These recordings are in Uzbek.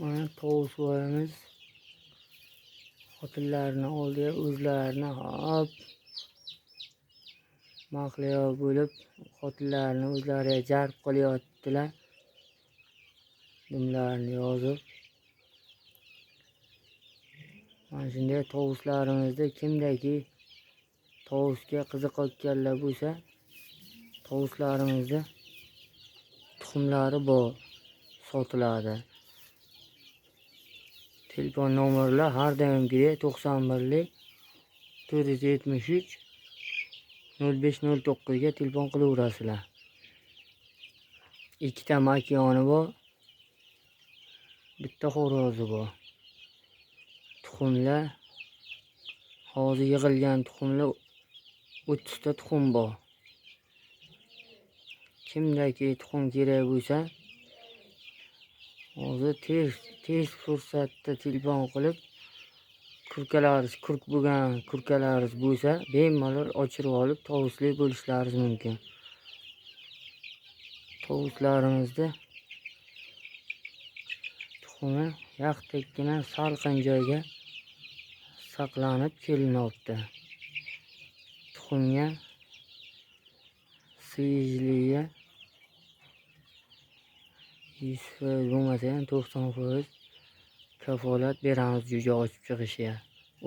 Mana tovuqlarimiz xotinlarini oldiga o'zlarini hop mahliyo bo'lib xotinlarini o'zlariga jalb qilyaptilar. Dumlarini yozib mana shunday tovuqlarimizni kimdaki tovuqga qiziqayotganlar bo'lsa, tovuqlarimizni tuxumlari bor, sotiladi. Telefon nomerlar har doimgidek 91 473 0509 ga telefon qilaverasizlar. Ikkita makiyoni bor, bitta xo'rozi bor. Tuxumlar hozir yig'ilgan tuxumlar 30 ta tuxum bor. Kimdaki tuxum kerak bo'lsa, hozir tez fursatda telefon qilib, kurkalaringiz kurk bo'lgan kurkalaringiz bo'lsa, bemalol ochirib olib tovuqli bo'lishlaringiz mumkin. Tovuqlarimizni tuxumi yaqtagina salqin joyga saqlanib kelinyapti. Tuxumga suyizligiga 100% bo'lmasa ham 90% kafolat beramiz jo'ja ochib chiqishiga.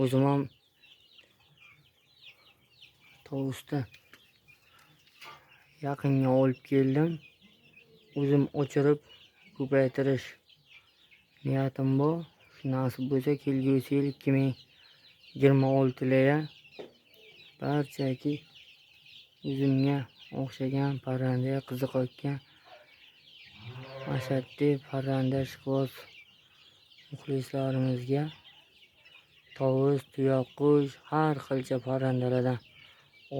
O'zim ham tovuqni yaqinga olib keldim. O'zim ochirib ko'paytirish niyatim bor. Nasib bo'lsa kelgusi yil 2026-larga barchaki o'zimga o'xshagan parrandaga qiziqayotgan ashaddiy parrandashvoz muxlislarimizga tovuq, tuyoqqush, har xilcha parrandalardan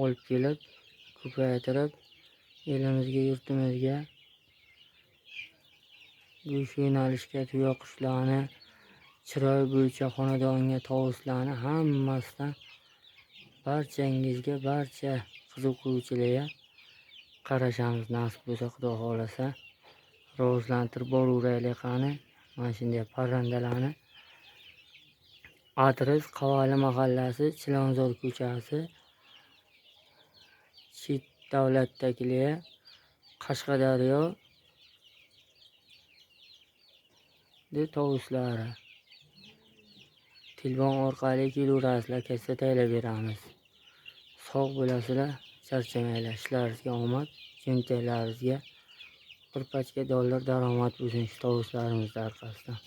olib kelib, ko'paytirib, elimizga, yurtimizga bu yo'nalishga tuyoqqushlarni, chiroy bo'yicha xonadonga tovuqlarni hammasidan barchangizga, barcha qiziquvchilarga qarashamiz. Nasib bo'lsa, Xudo xolasa rivojlantirib boraveraylik qani. Mana shunday parrandalarni. Adres Qavali mahallasi, Chilonzor ko'chasi, chet davlatdagilar, Qashqadaryo tovuqlari. Telefon orqali kelaverasizlar, kassa taylab beramiz. Sog' bo'lasizlar, charchamanglar. Ishlaringizga omad, cho'ntaklaringizga bir pachka dollar daromad bo'lsin shu tovuqlarimiz orqasidan.